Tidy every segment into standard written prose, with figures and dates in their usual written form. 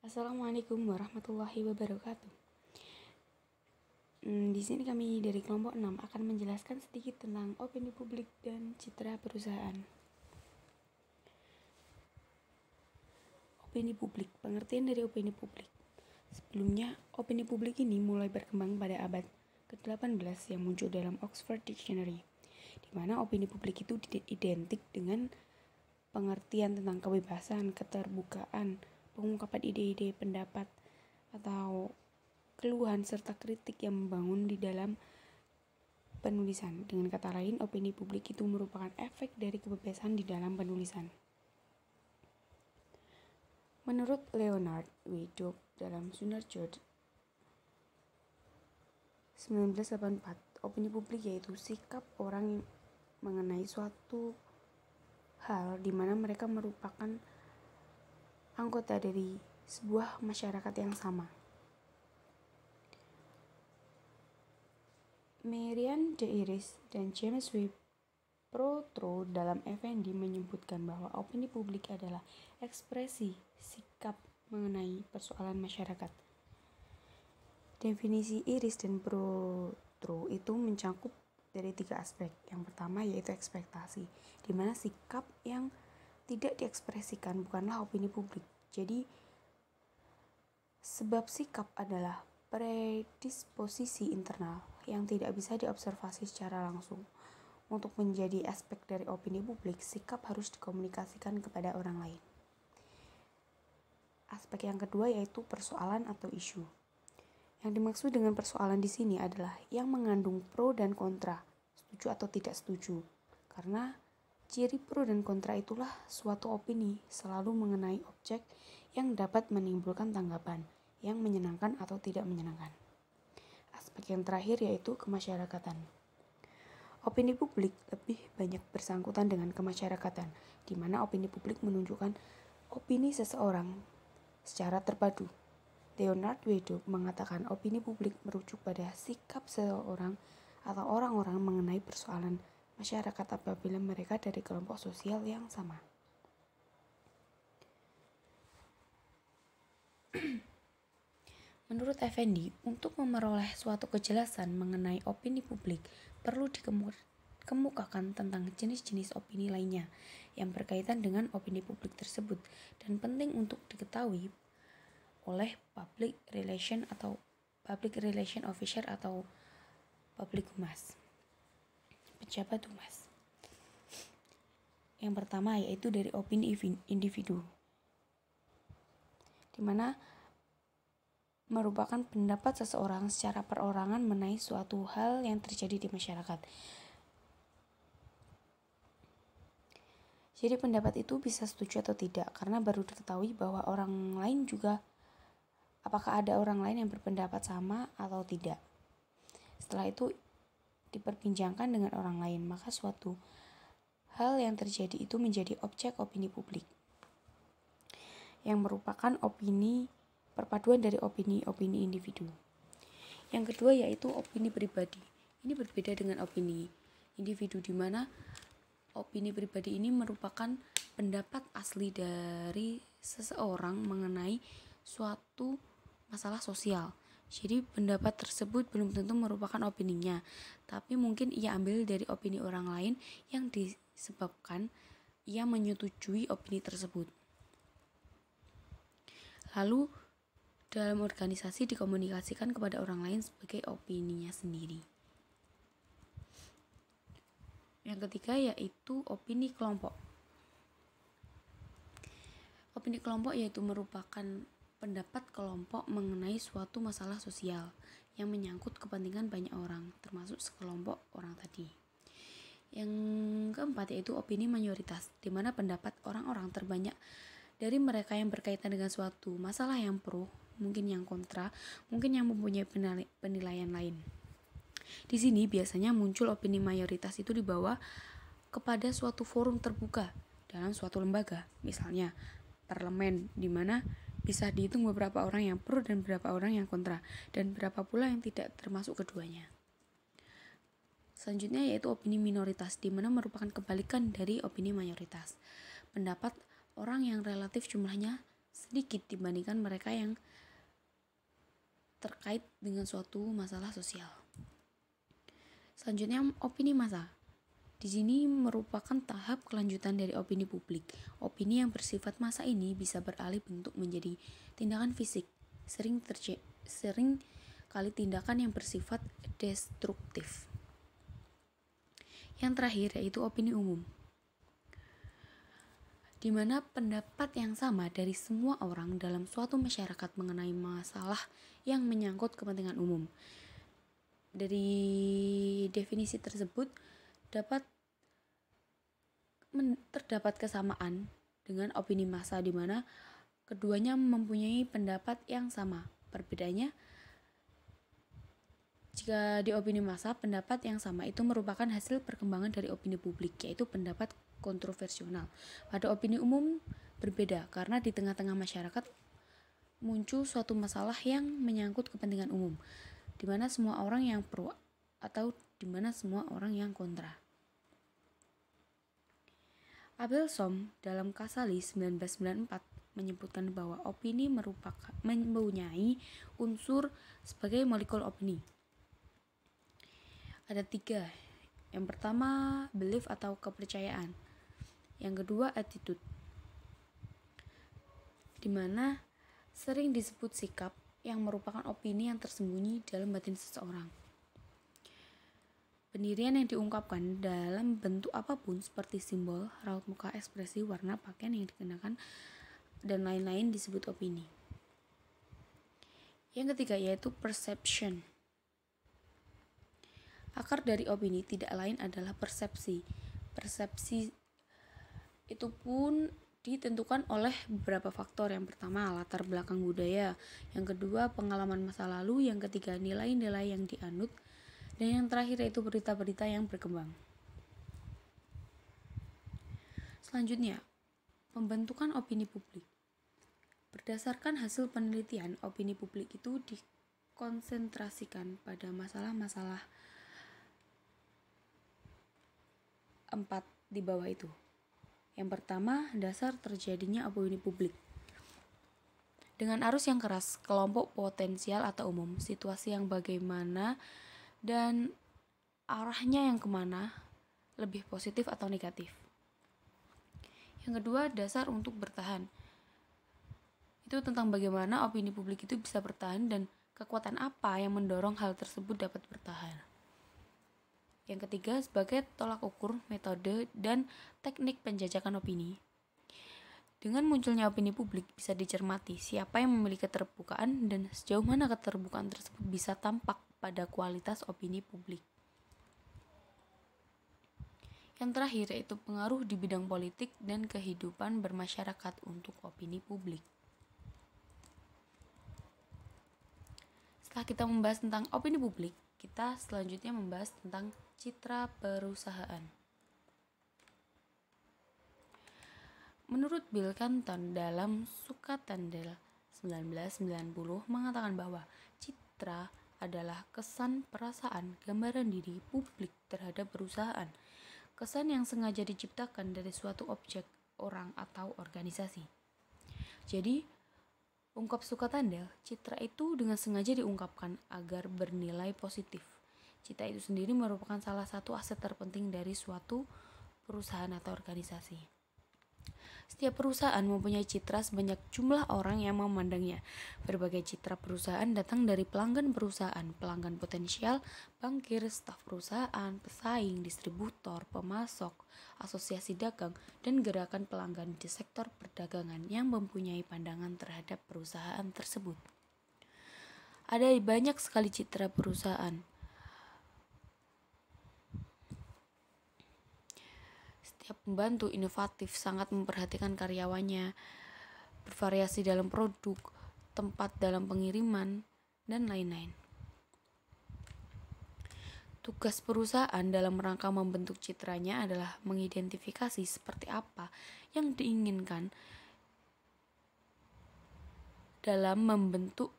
Assalamualaikum warahmatullahi wabarakatuh. Di sini kami dari kelompok 6 akan menjelaskan sedikit tentang opini publik dan citra perusahaan. Opini publik, pengertian dari opini publik. Sebelumnya, opini publik ini mulai berkembang pada abad ke-18 yang muncul dalam Oxford Dictionary, di mana opini publik itu identik dengan pengertian tentang kebebasan, keterbukaan, pengungkapan ide-ide, pendapat, atau keluhan serta kritik yang membangun di dalam penulisan. Dengan kata lain, opini publik itu merupakan efek dari kebebasan di dalam penulisan. Menurut Leonard Wythoff dalam Sunnahjord 1984, opini publik yaitu sikap orang mengenai suatu hal di mana mereka merupakan anggota dari sebuah masyarakat yang sama. Marianne de Iris dan James W. Protro dalam Effendi menyebutkan bahwa opini publik adalah ekspresi sikap mengenai persoalan masyarakat. Definisi Iris dan Protro itu mencakup dari 3 aspek. Yang pertama yaitu ekspektasi, di mana sikap yang tidak diekspresikan bukanlah opini publik. Jadi, sebab sikap adalah predisposisi internal yang tidak bisa diobservasi secara langsung. Untuk menjadi aspek dari opini publik, sikap harus dikomunikasikan kepada orang lain. Aspek yang kedua yaitu persoalan atau isu. Yang dimaksud dengan persoalan di sini adalah yang mengandung pro dan kontra, setuju atau tidak setuju. Karena ciri pro dan kontra itulah suatu opini selalu mengenai objek yang dapat menimbulkan tanggapan yang menyenangkan atau tidak menyenangkan. Aspek yang terakhir yaitu kemasyarakatan. Opini publik lebih banyak bersangkutan dengan kemasyarakatan, di mana opini publik menunjukkan opini seseorang secara terpadu. Leonard Wythoff mengatakan opini publik merujuk pada sikap seseorang atau orang-orang mengenai persoalan masyarakat apabila mereka dari kelompok sosial yang sama. Menurut Effendi, untuk memperoleh suatu kejelasan mengenai opini publik, perlu dikemukakan tentang jenis-jenis opini lainnya yang berkaitan dengan opini publik tersebut dan penting untuk diketahui oleh public relation officer atau public humas, pejabat humas. Yang pertama yaitu dari opini individu, di mana merupakan pendapat seseorang secara perorangan mengenai suatu hal yang terjadi di masyarakat. Jadi pendapat itu bisa setuju atau tidak karena baru diketahui bahwa orang lain juga, apakah ada orang lain yang berpendapat sama atau tidak. Setelah itu diperbincangkan dengan orang lain, maka suatu hal yang terjadi itu menjadi objek opini publik yang merupakan perpaduan dari opini-opini individu. Yang kedua yaitu opini pribadi. Ini berbeda dengan opini individu, di mana opini pribadi ini merupakan pendapat asli dari seseorang mengenai suatu masalah sosial. Jadi pendapat tersebut belum tentu merupakan opininya, tapi mungkin ia ambil dari opini orang lain yang disebabkan ia menyetujui opini tersebut. Lalu dalam organisasi dikomunikasikan kepada orang lain sebagai opininya sendiri. Yang ketiga yaitu opini kelompok. Opini kelompok yaitu merupakan pendapat kelompok mengenai suatu masalah sosial yang menyangkut kepentingan banyak orang, termasuk sekelompok orang tadi. Yang keempat yaitu opini mayoritas, di mana pendapat orang-orang terbanyak dari mereka yang berkaitan dengan suatu masalah yang pro, mungkin yang kontra, mungkin yang mempunyai penilaian lain. Di sini biasanya muncul opini mayoritas itu dibawa kepada suatu forum terbuka dalam suatu lembaga, misalnya parlemen, di mana bisa dihitung beberapa orang yang pro dan beberapa orang yang kontra, dan berapa pula yang tidak termasuk keduanya. Selanjutnya yaitu opini minoritas, di mana merupakan kebalikan dari opini mayoritas. Pendapat orang yang relatif jumlahnya sedikit dibandingkan mereka yang terkait dengan suatu masalah sosial. Selanjutnya, opini massa. Di sini merupakan tahap kelanjutan dari opini publik. Opini yang bersifat massa ini bisa beralih bentuk menjadi tindakan fisik, sering kali tindakan yang bersifat destruktif. Yang terakhir yaitu opini umum, di mana pendapat yang sama dari semua orang dalam suatu masyarakat mengenai masalah yang menyangkut kepentingan umum. Dari definisi tersebut terdapat kesamaan dengan opini massa di mana keduanya mempunyai pendapat yang sama. Perbedaannya, jika di opini massa, pendapat yang sama itu merupakan hasil perkembangan dari opini publik, yaitu pendapat kontroversial. Pada opini umum berbeda, karena di tengah-tengah masyarakat muncul suatu masalah yang menyangkut kepentingan umum, di mana semua orang yang pro atau di mana semua orang yang kontra. Abel Som dalam Kasali 1994 menyebutkan bahwa opini mempunyai unsur sebagai molekul opini. Ada 3. Yang pertama, belief atau kepercayaan. Yang kedua, attitude, di mana sering disebut sikap yang merupakan opini yang tersembunyi dalam batin seseorang. Pendirian yang diungkapkan dalam bentuk apapun seperti simbol, raut muka, ekspresi, warna pakaian yang dikenakan, dan lain-lain disebut opini. Yang ketiga yaitu perception. Akar dari opini tidak lain adalah persepsi. Persepsi itu pun ditentukan oleh beberapa faktor. Yang pertama, latar belakang budaya. Yang kedua, pengalaman masa lalu. Yang ketiga, nilai-nilai yang dianut. Dan yang terakhir yaitu berita-berita yang berkembang. Selanjutnya, pembentukan opini publik. Berdasarkan hasil penelitian, opini publik itu dikonsentrasikan pada masalah-masalah 4 di bawah itu. Yang pertama, dasar terjadinya opini publik. Dengan arus yang keras, kelompok potensial atau umum, situasi yang bagaimana, dan arahnya yang kemana, lebih positif atau negatif. Yang kedua, dasar untuk bertahan. Itu tentang bagaimana opini publik itu bisa bertahan dan kekuatan apa yang mendorong hal tersebut dapat bertahan. Yang ketiga, sebagai tolak ukur, metode, dan teknik penjajakan opini. Dengan munculnya opini publik bisa dicermati siapa yang memiliki keterbukaan dan sejauh mana keterbukaan tersebut bisa tampak pada kualitas opini publik. Yang terakhir yaitu pengaruh di bidang politik dan kehidupan bermasyarakat untuk opini publik. Setelah kita membahas tentang opini publik, kita selanjutnya membahas tentang citra perusahaan. Menurut Bill Canton dalam Suka Tandel 1990 mengatakan bahwa citra adalah kesan, perasaan, gambaran diri publik terhadap perusahaan. Kesan yang sengaja diciptakan dari suatu objek, orang, atau organisasi. Jadi, ungkap Suka Tandel, citra itu dengan sengaja diungkapkan agar bernilai positif. Citra itu sendiri merupakan salah satu aset terpenting dari suatu perusahaan atau organisasi. Setiap perusahaan mempunyai citra sebanyak jumlah orang yang memandangnya. Berbagai citra perusahaan datang dari pelanggan perusahaan, pelanggan potensial, bankir, staf perusahaan, pesaing, distributor, pemasok, asosiasi dagang, dan gerakan pelanggan di sektor perdagangan yang mempunyai pandangan terhadap perusahaan tersebut. Ada banyak sekali citra perusahaan. Setiap pembantu inovatif sangat memperhatikan karyawannya, bervariasi dalam produk, tempat dalam pengiriman, dan lain-lain. Tugas perusahaan dalam rangka membentuk citranya adalah mengidentifikasi seperti apa yang diinginkan dalam membentuk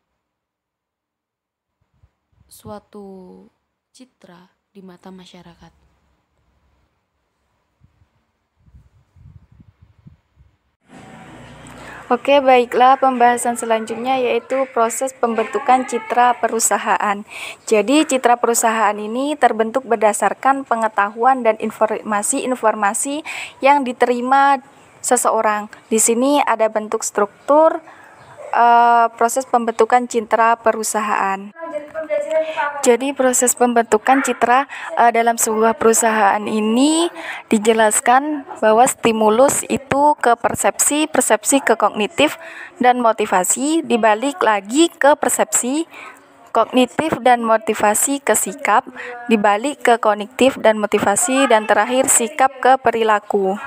suatu citra di mata masyarakat. Oke, baiklah, pembahasan selanjutnya yaitu proses pembentukan citra perusahaan. Jadi, citra perusahaan ini terbentuk berdasarkan pengetahuan dan informasi-informasi yang diterima seseorang. Di sini ada bentuk struktur proses pembentukan citra perusahaan. Jadi proses pembentukan citra dalam sebuah perusahaan ini dijelaskan bahwa stimulus itu ke persepsi, persepsi ke kognitif dan motivasi, dibalik lagi ke persepsi, kognitif dan motivasi ke sikap, dibalik ke kognitif dan motivasi, dan terakhir sikap ke perilaku.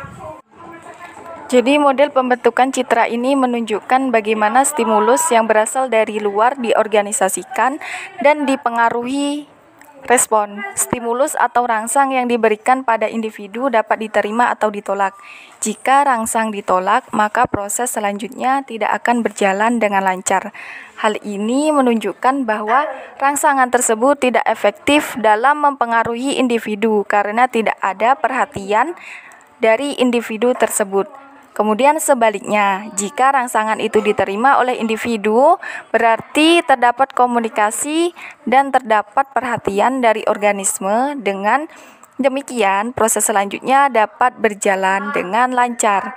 Jadi model pembentukan citra ini menunjukkan bagaimana stimulus yang berasal dari luar diorganisasikan dan dipengaruhi respon. Stimulus atau rangsang yang diberikan pada individu dapat diterima atau ditolak. Jika rangsang ditolak, maka proses selanjutnya tidak akan berjalan dengan lancar. Hal ini menunjukkan bahwa rangsangan tersebut tidak efektif dalam mempengaruhi individu karena tidak ada perhatian dari individu tersebut. Kemudian sebaliknya, jika rangsangan itu diterima oleh individu, berarti terdapat komunikasi dan terdapat perhatian dari organisme. Dengan demikian, proses selanjutnya dapat berjalan dengan lancar.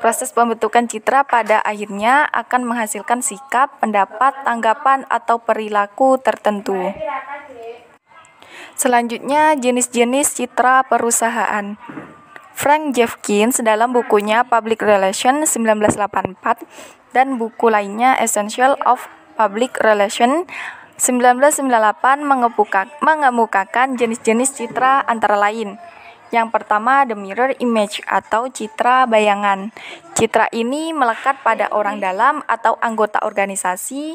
Proses pembentukan citra pada akhirnya akan menghasilkan sikap, pendapat, tanggapan, atau perilaku tertentu. Selanjutnya, jenis-jenis citra perusahaan. Frank Jeffkins dalam bukunya Public Relations 1984 dan buku lainnya Essential of Public Relations 1998 mengemukakan jenis-jenis citra antara lain. Yang pertama, the mirror image atau citra bayangan. Citra ini melekat pada orang dalam atau anggota organisasi,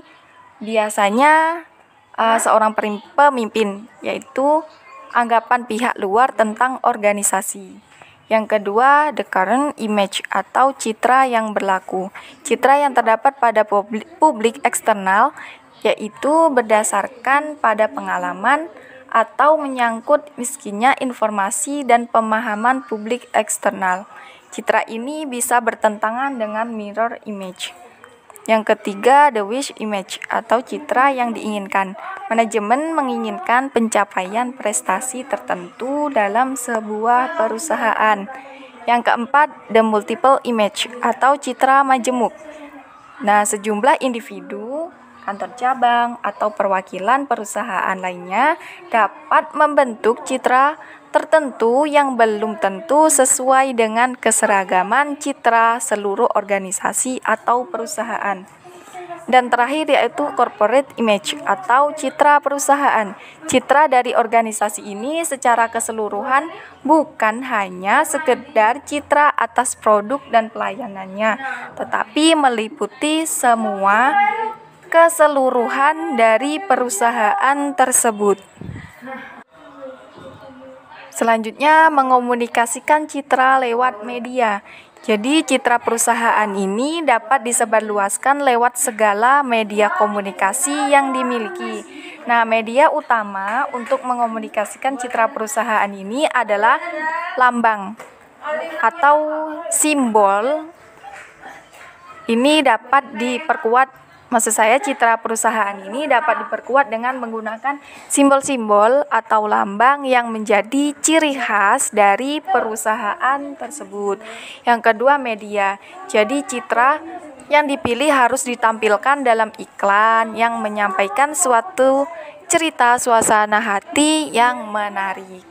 biasanya seorang pemimpin, yaitu anggapan pihak luar tentang organisasi. Yang kedua, the current image atau citra yang berlaku. Citra yang terdapat pada publik eksternal, yaitu berdasarkan pada pengalaman atau menyangkut miskinnya informasi dan pemahaman publik eksternal. Citra ini bisa bertentangan dengan mirror image. Yang ketiga, the wish image atau citra yang diinginkan. Manajemen menginginkan pencapaian prestasi tertentu dalam sebuah perusahaan. Yang keempat, the multiple image atau citra majemuk. Nah, sejumlah individu, kantor cabang, atau perwakilan perusahaan lainnya dapat membentuk citra tertentu yang belum tentu sesuai dengan keseragaman citra seluruh organisasi atau perusahaan. Dan terakhir yaitu corporate image atau citra perusahaan. Citra dari organisasi ini secara keseluruhan bukan hanya sekedar citra atas produk dan pelayanannya, tetapi meliputi semua keseluruhan dari perusahaan tersebut. Selanjutnya, mengomunikasikan citra lewat media. Jadi, citra perusahaan ini dapat disebarluaskan lewat segala media komunikasi yang dimiliki. Nah, media utama untuk mengomunikasikan citra perusahaan ini adalah lambang atau simbol. Ini dapat diperkuat. Maksud saya, citra perusahaan ini dapat diperkuat dengan menggunakan simbol-simbol atau lambang yang menjadi ciri khas dari perusahaan tersebut. Yang kedua, media. Jadi, citra yang dipilih harus ditampilkan dalam iklan yang menyampaikan suatu cerita suasana hati yang menarik.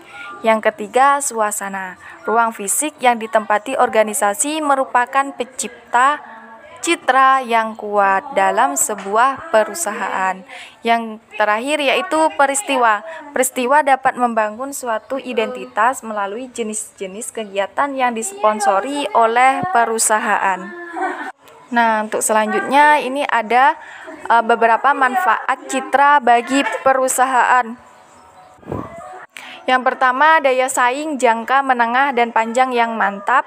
Yang ketiga, suasana. Ruang fisik yang ditempati organisasi merupakan pencipta citra yang kuat dalam sebuah perusahaan. Yang terakhir yaitu peristiwa. Peristiwa dapat membangun suatu identitas melalui jenis-jenis kegiatan yang disponsori oleh perusahaan. Nah, untuk selanjutnya ini ada beberapa manfaat citra bagi perusahaan. Yang pertama, daya saing jangka menengah dan panjang yang mantap.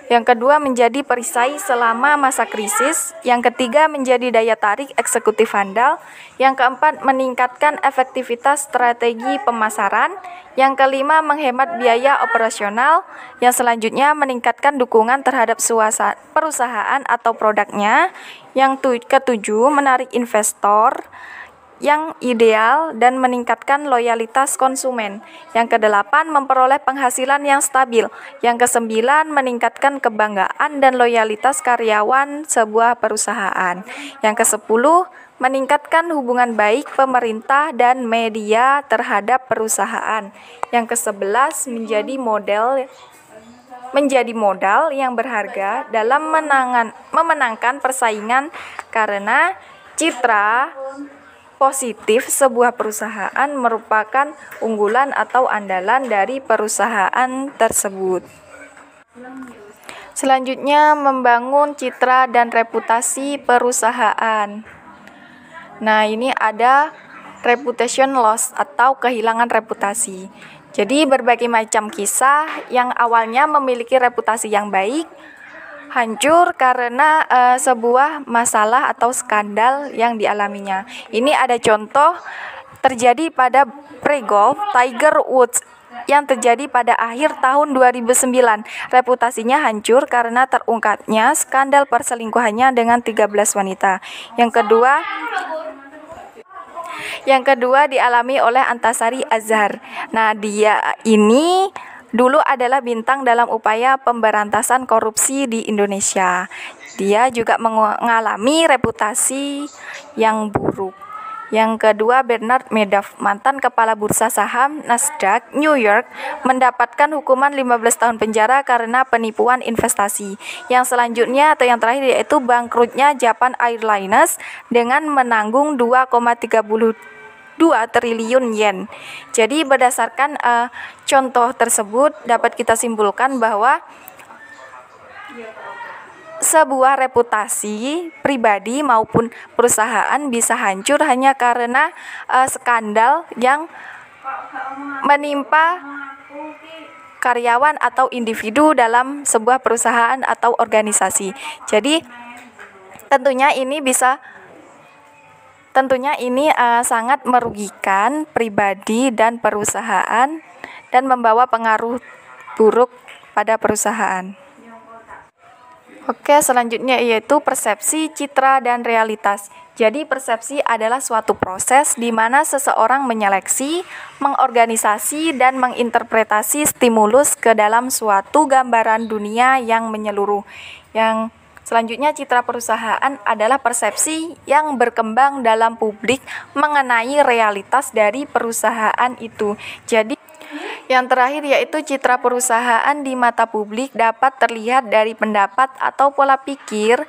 Yang kedua, menjadi perisai selama masa krisis. Yang ketiga, menjadi daya tarik eksekutif handal. Yang keempat, meningkatkan efektivitas strategi pemasaran. Yang kelima, menghemat biaya operasional. Yang selanjutnya, meningkatkan dukungan terhadap perusahaan atau produknya. Yang ketujuh, menarik investor yang ideal dan meningkatkan loyalitas konsumen. Yang kedelapan, memperoleh penghasilan yang stabil. Yang kesembilan, meningkatkan kebanggaan dan loyalitas karyawan sebuah perusahaan. Yang kesepuluh, meningkatkan hubungan baik pemerintah dan media terhadap perusahaan. Yang kesebelas, menjadi modal yang berharga dalam memenangkan persaingan karena citra positif sebuah perusahaan merupakan unggulan atau andalan dari perusahaan tersebut. Selanjutnya, membangun citra dan reputasi perusahaan. Nah, ini ada reputation loss atau kehilangan reputasi. Jadi, berbagai macam kisah yang awalnya memiliki reputasi yang baik hancur karena sebuah masalah atau skandal yang dialaminya. Ini ada contoh terjadi pada pre-golf Tiger Woods yang terjadi pada akhir tahun 2009. Reputasinya hancur karena terungkapnya skandal perselingkuhannya dengan 13 wanita. Yang kedua dialami oleh Antasari Azhar. Nah, dia ini dulu adalah bintang dalam upaya pemberantasan korupsi di Indonesia. Dia juga mengalami reputasi yang buruk. Yang kedua, Bernard Madoff, mantan kepala bursa saham Nasdaq New York, mendapatkan hukuman 15 tahun penjara karena penipuan investasi. Yang selanjutnya atau yang terakhir yaitu bangkrutnya Japan Airlines dengan menanggung 2,32 triliun yen. Jadi berdasarkan contoh tersebut dapat kita simpulkan bahwa sebuah reputasi pribadi maupun perusahaan bisa hancur hanya karena skandal yang menimpa karyawan atau individu dalam sebuah perusahaan atau organisasi. Jadi tentunya ini sangat merugikan pribadi dan perusahaan dan membawa pengaruh buruk pada perusahaan. Oke, selanjutnya yaitu persepsi, citra, dan realitas. Jadi persepsi adalah suatu proses di mana seseorang menyeleksi, mengorganisasi, dan menginterpretasi stimulus ke dalam suatu gambaran dunia yang menyeluruh. Yang selanjutnya, citra perusahaan adalah persepsi yang berkembang dalam publik mengenai realitas dari perusahaan itu. Jadi yang terakhir yaitu citra perusahaan di mata publik dapat terlihat dari pendapat atau pola pikir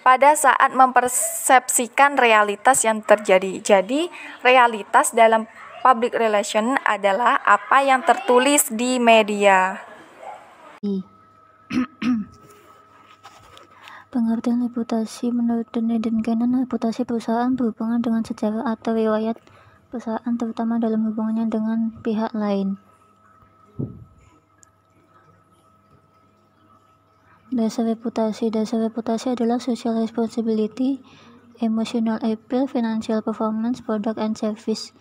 pada saat mempersepsikan realitas yang terjadi. Jadi, realitas dalam public relation adalah apa yang tertulis di media. Pengertian reputasi menurut Denney dan Cannon, reputasi perusahaan berhubungan dengan sejarah atau riwayat perusahaan terutama dalam hubungannya dengan pihak lain. Dasar reputasi adalah social responsibility, emotional appeal, financial performance, product and service,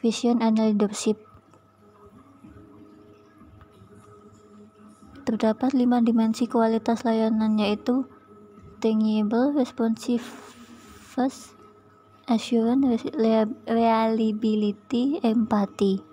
vision and leadership. Terdapat 5 dimensi kualitas layanan yaitu tangible, responsiveness, assurance, reliability, empathy.